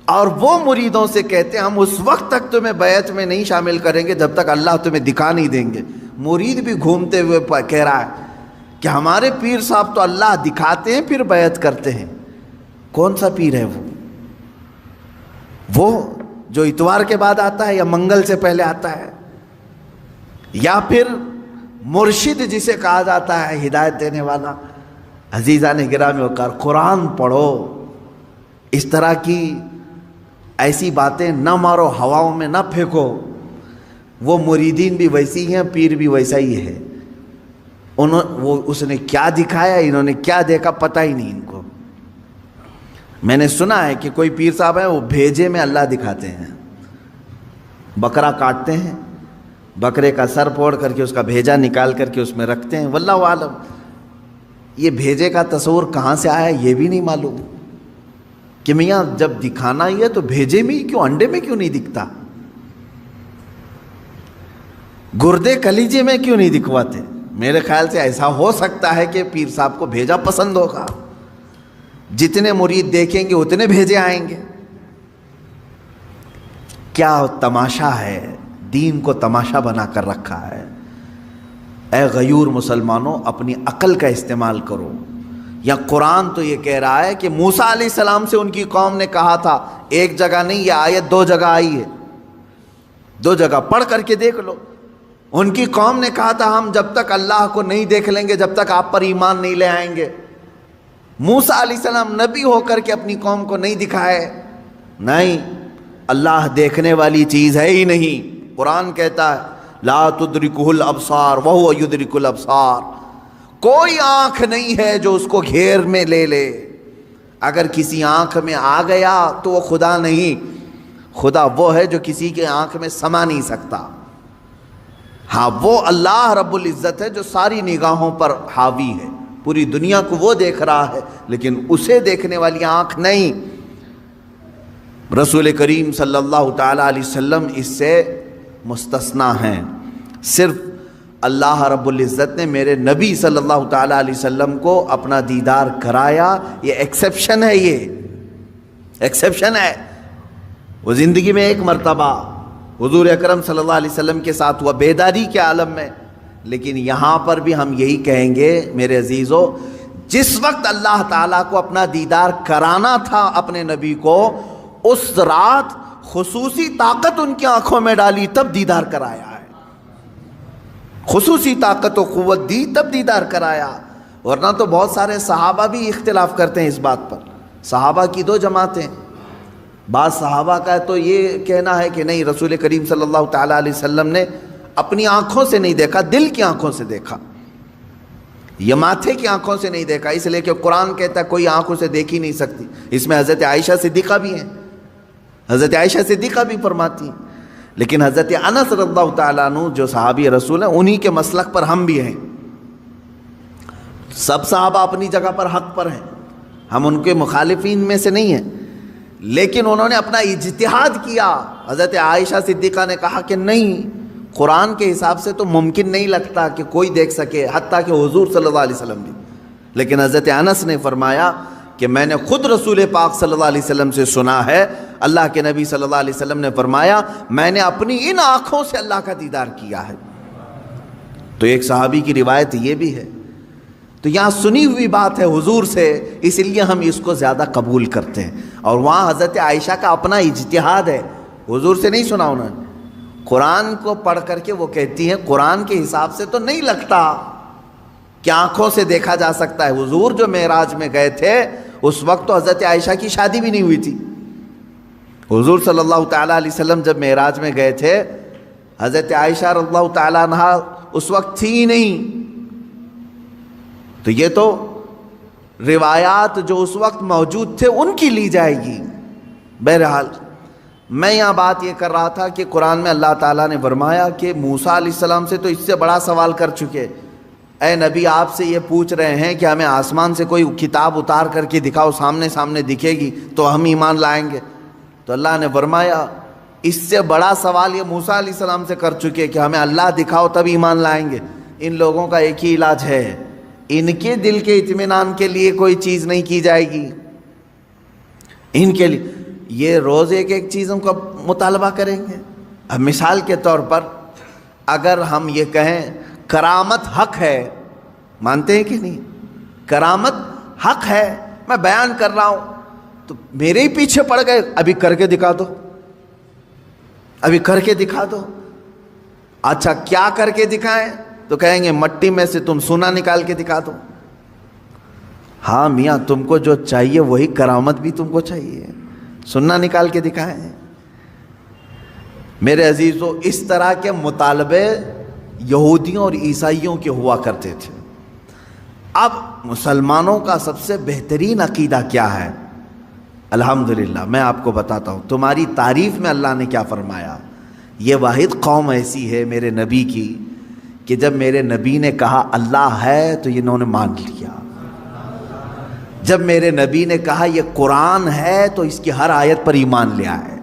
اور وہ مریدوں سے کہتے ہیں ہم اس وقت تک تمہیں بیعت میں نہیں شامل کریں گے جب تک اللہ تمہیں دکھا نہیں دیں گے. مرید بھی گھومتے ہوئے کہہ رہا ہے کہ ہمارے پیر صاحب تو اللہ دکھاتے ہیں پھر بیعت کرتے ہیں. کون سا پیر ہے وہ جو اتوار کے بعد آتا ہے یا منگل سے پہلے آتا ہے؟ یا پھر مرشد جسے کہا جاتا ہے ہدایت دینے والا؟ عزیزان گرامی وقار، قرآن پڑھو. اس طرح کی ایسی باتیں نہ مارو، ہواؤں میں نہ پھینکو. وہ مریدین بھی ویسی ہیں، پیر بھی ویسا ہی ہے. اس نے کیا دکھایا، انہوں نے کیا دیکھا، پتہ ہی نہیں ان کو. میں نے سنا ہے کہ کوئی پیر صاحب ہیں وہ بھیجے میں اللہ دکھاتے ہیں. بکرا کاٹتے ہیں، بکرے کا سر پھوڑ کر کے اس کا بھیجا نکال کر کے اس میں رکھتے ہیں. واللہ عالم یہ بھیجے کا تصور کہاں سے آیا یہ بھی نہیں معلوم کہ میاں جب دکھانا ہی ہے تو بھیجے میں ہی کیوں، انڈے میں کیوں نہیں دکھتا؟ گردے کلیجے میں کیوں نہیں دکھواتے؟ میرے خیال سے ایسا ہو سکتا ہے کہ پیر صاحب کو بھیجا پسند ہوگا. جتنے مرید دیکھیں گے اتنے بھیجے آئیں گے. کیا تماشا ہے، دین کو تماشا بنا کر رکھا ہے. اے غیور مسلمانوں، اپنی عقل کا استعمال کرو. یا قرآن تو یہ کہہ رہا ہے کہ موسیٰ علیہ السلام سے ان کی قوم نے کہا تھا، ایک جگہ نہیں، یہ آیت 2 جگہ آئی ہے، 2 جگہ پڑھ کر کے دیکھ لو. ان کی قوم نے کہا تھا ہم جب تک اللہ کو نہیں دیکھ لیں گے جب تک آپ پر ایمان نہیں لے آئیں گے. موسیٰ علیہ السلام نبی ہو کر کے اپنی قوم کو نہیں دکھائے. نہیں، اللہ دیکھنے والی چیز ہے ہی نہیں. قرآن کہتا ہے لا تدرکہ الابصار وہو یدرک الابصار. کوئی آنکھ نہیں ہے جو اس کو گھیر میں لے لے. اگر کسی آنکھ میں آ گیا تو وہ خدا نہیں. خدا وہ ہے جو کسی کے آنکھ میں سما نہیں سکتا. ہاں، وہ اللہ رب العزت ہے جو ساری نگاہوں پر حاوی ہے، پوری دنیا کو وہ دیکھ رہا ہے، لیکن اسے دیکھنے والی آنکھ نہیں. رسول کریم صلی اللہ تعالی علیہ وسلم اس سے مستثنا ہیں. صرف اللہ رب العزت نے میرے نبی صلی اللہ تعالی علیہ وسلم کو اپنا دیدار کرایا. یہ ایکسیپشن ہے، یہ ایکسیپشن ہے. وہ زندگی میں ایک مرتبہ حضور اکرم صلی اللہ علیہ وسلم کے ساتھ ہوا بیداری کے عالم میں. لیکن یہاں پر بھی ہم یہی کہیں گے میرے عزیزو، جس وقت اللہ تعالیٰ کو اپنا دیدار کرانا تھا اپنے نبی کو، اس رات خصوصی طاقت ان کی آنکھوں میں ڈالی تب دیدار کرایا ہے. خصوصی طاقت و قوت دی تب دیدار کرایا. ورنہ تو بہت سارے صحابہ بھی اختلاف کرتے ہیں اس بات پر. صحابہ کی 2 جماعتیں. بعض صحابہ کا تو یہ کہنا ہے کہ نہیں، رسول کریم صلی اللہ تعالیٰ علیہ وسلم نے اپنی آنکھوں سے نہیں دیکھا، دل کی آنکھوں سے دیکھا، یہ ماتھے کی آنکھوں سے نہیں دیکھا. اس لیے کہ قرآن کہتا ہے کوئی آنکھوں سے دیکھ ہی نہیں سکتی. اس میں حضرت عائشہ صدیقہ بھی ہیں، حضرت عائشہ صدیقہ بھی فرماتی ہیں. لیکن حضرت انس رضی اللہ تعالیٰ عنہ جو صحابی رسول ہیں، انہی کے مسلک پر ہم بھی ہیں. سب صحابہ اپنی جگہ پر حق پر ہیں، ہم ان کے مخالفین میں سے نہیں ہیں. لیکن انہوں نے اپنا اجتہاد کیا. حضرت عائشہ صدیقہ نے کہا کہ نہیں، قرآن کے حساب سے تو ممکن نہیں لگتا کہ کوئی دیکھ سکے، حتیٰ کہ حضور صلی اللہ علیہ وسلم بھی. لیکن حضرت انس نے فرمایا کہ میں نے خود رسول پاک صلی اللہ علیہ وسلم سے سنا ہے، اللہ کے نبی صلی اللہ علیہ وسلم نے فرمایا میں نے اپنی ان آنکھوں سے اللہ کا دیدار کیا ہے. تو ایک صحابی کی روایت یہ بھی ہے. تو یہاں سنی ہوئی بات ہے حضور سے، اس لیے ہم اس کو زیادہ قبول کرتے ہیں. اور وہاں حضرت عائشہ کا اپنا اجتہاد ہے، حضور سے نہیں سنا انہوں نے. قرآن کو پڑھ کر کے وہ کہتی ہیں قرآن کے حساب سے تو نہیں لگتا کہ آنکھوں سے دیکھا جا سکتا ہے. حضور جو معراج میں گئے تھے اس وقت تو حضرت عائشہ کی شادی بھی نہیں ہوئی تھی. حضور صلی اللہ تعالیٰ علیہ وسلم جب معراج میں گئے تھے، حضرت عائشہ رضی اللہ تعالیٰ عنہا اس وقت تھی ہی نہیں. تو یہ تو روایات جو اس وقت موجود تھے ان کی لی جائے گی۔ بہرحال میں یہاں بات یہ کر رہا تھا کہ قرآن میں اللہ تعالیٰ نے فرمایا کہ موسیٰ علیہ السلام سے تو اس سے بڑا سوال کر چکے، اے نبی آپ سے یہ پوچھ رہے ہیں کہ ہمیں آسمان سے کوئی کتاب اتار کر کے دکھاؤ، سامنے سامنے دکھے گی تو ہم ایمان لائیں گے۔ تو اللہ نے فرمایا اس سے بڑا سوال یہ موسیٰ علیہ السلام سے کر چکے کہ ہمیں اللہ دکھاؤ تب ایمان لائیں گے۔ ان لوگوں کا ایک ہی علاج ہے، ان کے دل کے اطمینان کے لیے کوئی چیز نہیں کی جائے گی، ان کے لیے یہ روز ایک ایک چیزوں کا مطالبہ کریں گے۔ اب مثال کے طور پر اگر ہم یہ کہیں کرامت حق ہے، مانتے ہیں کہ نہیں؟ کرامت حق ہے، میں بیان کر رہا ہوں تو میرے ہی پیچھے پڑ گئے، ابھی کر کے دکھا دو، ابھی کر کے دکھا دو۔ اچھا کیا کر کے دکھائیں؟ تو کہیں گے مٹی میں سے تم سونا نکال کے دکھا دو۔ ہاں میاں تم کو جو چاہیے وہی کرامت بھی تم کو چاہیے، سننا نکال کے دکھائیں۔ میرے عزیزو اس طرح کے مطالبے یہودیوں اور عیسائیوں کے ہوا کرتے تھے۔ اب مسلمانوں کا سب سے بہترین عقیدہ کیا ہے؟ الحمدللہ میں آپ کو بتاتا ہوں، تمہاری تعریف میں اللہ نے کیا فرمایا۔ یہ واحد قوم ایسی ہے میرے نبی کی کہ جب میرے نبی نے کہا اللہ ہے تو انہوں نے مان لیا، جب میرے نبی نے کہا یہ قرآن ہے تو اس کی ہر آیت پر ایمان لے آئے۔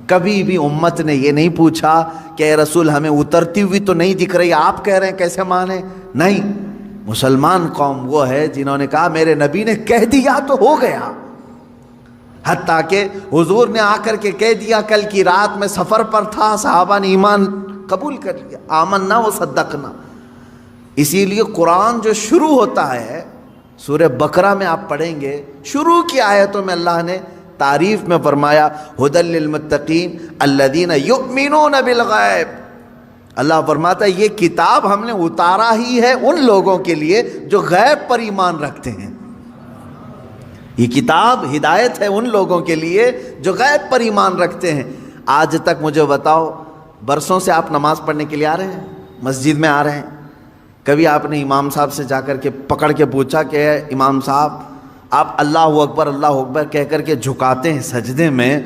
کبھی بھی امت نے یہ نہیں پوچھا کہ اے رسول ہمیں اترتی ہوئی تو نہیں دکھ رہی، آپ کہہ رہے ہیں کیسے مانیں؟ نہیں، مسلمان قوم وہ ہے جنہوں نے کہا میرے نبی نے کہہ دیا تو ہو گیا۔ حتیٰ کہ حضور نے آ کر کے کہہ دیا، کل کی رات میں سفر پر تھا، صحابہ نے ایمان قبول کر لیا، آمنا و صدقنا۔ اسی لیے قرآن جو شروع ہوتا ہے، سورہ بقرہ میں آپ پڑھیں گے، شروع کی آیتوں میں اللہ نے تعریف میں فرمایا ھدی للمتقین الذین یؤمنون بالغیب۔ اللہ فرماتا ہے یہ کتاب ہم نے اتارا ہی ہے ان لوگوں کے لیے جو غیب پر ایمان رکھتے ہیں۔ یہ کتاب ہدایت ہے ان لوگوں کے لیے جو غیب پر ایمان رکھتے ہیں۔ آج تک مجھے بتاؤ، برسوں سے آپ نماز پڑھنے کے لیے آ رہے ہیں، مسجد میں آ رہے ہیں، کبھی آپ نے امام صاحب سے جا کر کے پکڑ کے پوچھا کہ امام صاحب آپ اللہ اکبر کہہ کر کے جھکاتے ہیں سجدے میں،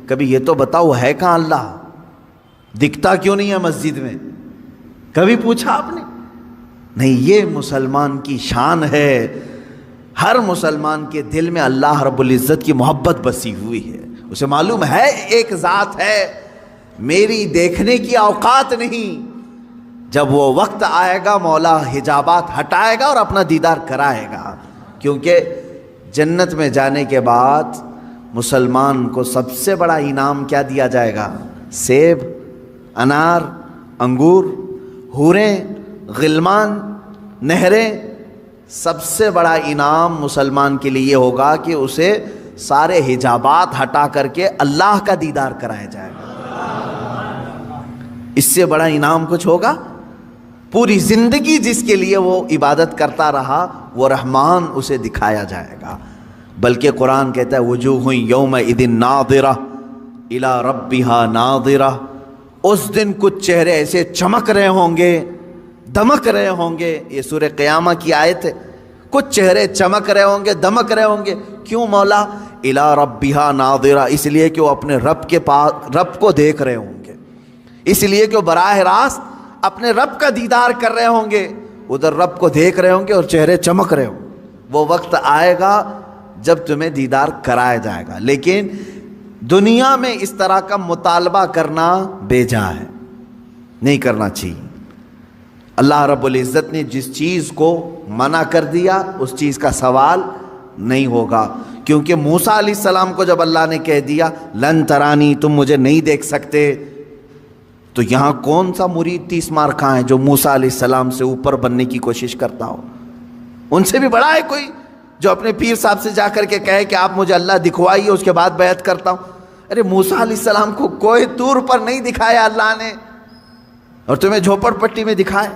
کبھی یہ تو بتاؤ ہے کہاں اللہ؟ دکھتا کیوں نہیں ہے مسجد میں؟ کبھی پوچھا آپ نے؟ نہیں، یہ مسلمان کی شان ہے، ہر مسلمان کے دل میں اللہ رب العزت کی محبت بسی ہوئی ہے، اسے معلوم ہے ایک ذات ہے، میری دیکھنے کی اوقات نہیں، جب وہ وقت آئے گا مولا حجابات ہٹائے گا اور اپنا دیدار کرائے گا۔ کیونکہ جنت میں جانے کے بعد مسلمان کو سب سے بڑا انعام کیا دیا جائے گا؟ سیب، انار، انگور، حوریں، غلمان، نہریں۔ سب سے بڑا انعام مسلمان کے لیے یہ ہوگا کہ اسے سارے حجابات ہٹا کر کے اللہ کا دیدار کرایا جائے گا۔ اس سے بڑا انعام کچھ ہوگا؟ پوری زندگی جس کے لیے وہ عبادت کرتا رہا وہ رحمان اسے دکھایا جائے گا۔ بلکہ قرآن کہتا ہے وجوہ یومئذ ناظرہ الی ربہا ناظرہ، اس دن کچھ چہرے ایسے چمک رہے ہوں گے، دمک رہے ہوں گے۔ یہ سورہ قیامہ کی آیت ہے، کچھ چہرے چمک رہے ہوں گے، دمک رہے ہوں گے۔ کیوں مولا؟ الی ربہا ناظرہ، اس لیے کہ وہ اپنے رب کے پاس رب کو دیکھ رہے ہوں گے، اس لیے کہ وہ براہ راست اپنے رب کا دیدار کر رہے ہوں گے، ادھر رب کو دیکھ رہے ہوں گے اور چہرے چمک رہے ہوں گے۔ وہ وقت آئے گا جب تمہیں دیدار کرایا جائے گا، لیکن دنیا میں اس طرح کا مطالبہ کرنا بیجا ہے، نہیں کرنا چاہیے۔ اللہ رب العزت نے جس چیز کو منع کر دیا اس چیز کا سوال نہیں ہوگا، کیونکہ موسیٰ علیہ السلام کو جب اللہ نے کہہ دیا لن ترانی، تم مجھے نہیں دیکھ سکتے، تو یہاں کون سا مرید 30 مار کھاں ہے جو موسیٰ علیہ السلام سے اوپر بننے کی کوشش کرتا ہو؟ ان سے بھی بڑا ہے کوئی جو اپنے پیر صاحب سے جا کر کے کہے کہ آپ مجھے اللہ دکھوائیے اس کے بعد بیعت کرتا ہوں؟ ارے موسیٰ علیہ السلام کو کوئی طور پر نہیں دکھایا اللہ نے، اور تمہیں جھوپڑ پٹی میں دکھائے۔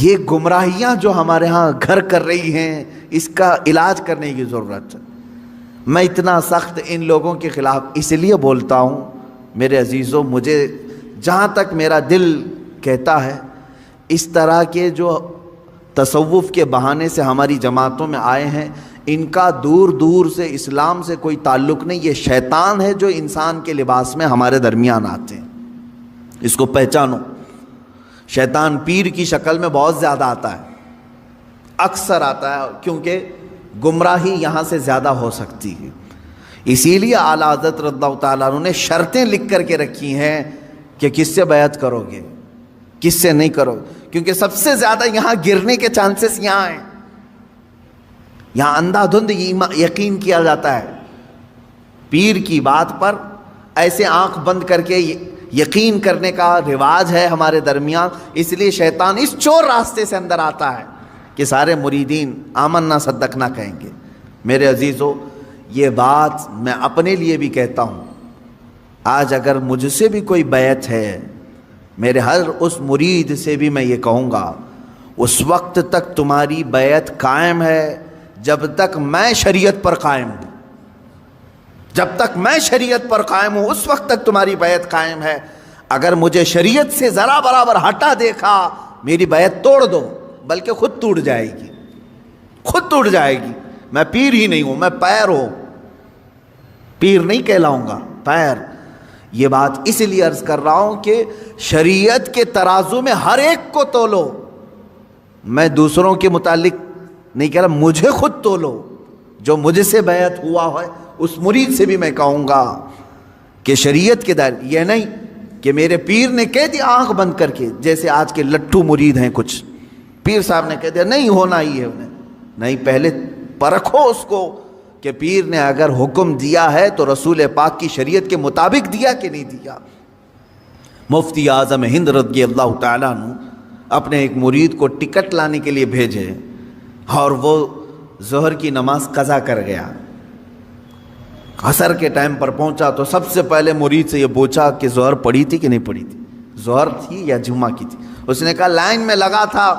یہ گمراہیاں جو ہمارے ہاں گھر کر رہی ہیں، اس کا علاج کرنے کی ضرورت ہے۔ میں اتنا سخت ان لوگوں کے خلاف اس لیے بولتا ہوں میرے عزیزوں، مجھے جہاں تک میرا دل کہتا ہے اس طرح کے جو تصوف کے بہانے سے ہماری جماعتوں میں آئے ہیں، ان کا دور دور سے اسلام سے کوئی تعلق نہیں، یہ شیطان ہے جو انسان کے لباس میں ہمارے درمیان آتے ہیں۔ اس کو پہچانو۔ شیطان پیر کی شکل میں بہت زیادہ آتا ہے، اکثر آتا ہے، کیونکہ گمراہی یہاں سے زیادہ ہو سکتی ہے۔ اسی لیے اعلیٰ حضرت رضی اللہ تعالیٰ عنہ نے شرطیں لکھ کر کے رکھی ہیں کہ کس سے بیعت کرو گے، کس سے نہیں کرو، کیونکہ سب سے زیادہ یہاں گرنے کے چانسز یہاں ہیں۔ یہاں اندھا دھند یقین کیا جاتا ہے، پیر کی بات پر ایسے آنکھ بند کر کے یقین کرنے کا رواج ہے ہمارے درمیان۔ اس لیے شیطان اس چور راستے سے اندر آتا ہے کہ سارے مریدین آمنا صدقنا کہیں گے۔ میرے عزیزو، یہ بات میں اپنے لیے بھی کہتا ہوں، آج اگر مجھ سے بھی کوئی بیعت ہے، میرے ہر اس مرید سے بھی میں یہ کہوں گا، اس وقت تک تمہاری بیعت قائم ہے جب تک میں شریعت پر قائم ہوں۔ جب تک میں شریعت پر قائم ہوں اس وقت تک تمہاری بیعت قائم ہے۔ اگر مجھے شریعت سے ذرا برابر ہٹا دیکھا، میری بیعت توڑ دو، بلکہ خود ٹوٹ جائے گی، خود ٹوٹ جائے گی۔ میں پیر ہی نہیں ہوں، میں پیر ہوں، پیر نہیں کہلاؤں گا، پیر۔ یہ بات اس لیے عرض کر رہا ہوں کہ شریعت کے ترازو میں ہر ایک کو تولو۔ میں دوسروں کے متعلق نہیں کہہ رہا، مجھے خود تولو۔ جو مجھ سے بیعت ہوا ہے اس مرید سے بھی میں کہوں گا کہ شریعت کے دائرے، یہ نہیں کہ میرے پیر نے کہہ دیا آنکھ بند کر کے، جیسے آج کے لٹھو مرید ہیں کچھ، پیر صاحب نے کہہ دیا نہیں ہونا ہی ہے انہیں، نہیں، پہلے پرکھو اس کو کہ پیر نے اگر حکم دیا ہے تو رسول پاک کی شریعت کے مطابق دیا کہ نہیں دیا۔ مفتی اعظم ہند رضی اللہ تعالیٰ عنہ اپنے ایک مرید کو ٹکٹ لانے کے لیے بھیجے، اور وہ ظہر کی نماز قضا کر گیا۔ عصر کے ٹائم پر پہنچا تو سب سے پہلے مرید سے یہ پوچھا کہ ظہر پڑھی تھی کہ نہیں پڑھی تھی، ظہر تھی یا جمعہ کی تھی؟ اس نے کہا لائن میں لگا تھا،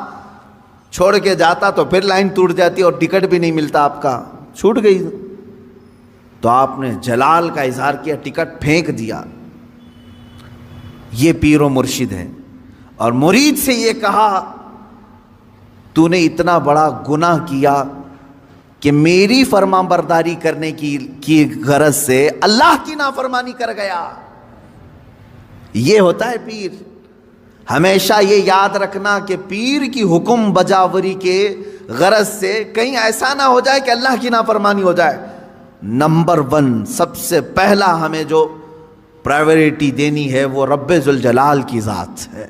چھوڑ کے جاتا تو پھر لائن ٹوٹ جاتی اور ٹکٹ بھی نہیں ملتا، آپ کا چھوٹ گئی۔ تو آپ نے جلال کا اظہار کیا، ٹکٹ پھینک دیا۔ یہ پیر و مرشد ہے۔ اور مرید سے یہ کہا تو نے اتنا بڑا گناہ کیا کہ میری فرما برداری کرنے کی غرض سے اللہ کی نافرمانی کر گیا۔ یہ ہوتا ہے پیر۔ ہمیشہ یہ یاد رکھنا کہ پیر کی حکم بجاوری کے غرض سے کہیں ایسا نہ ہو جائے کہ اللہ کی نافرمانی ہو جائے۔ نمبر 1 سب سے پہلا ہمیں جو پرائیورٹی دینی ہے وہ رب ذوالجلال کی ذات ہے۔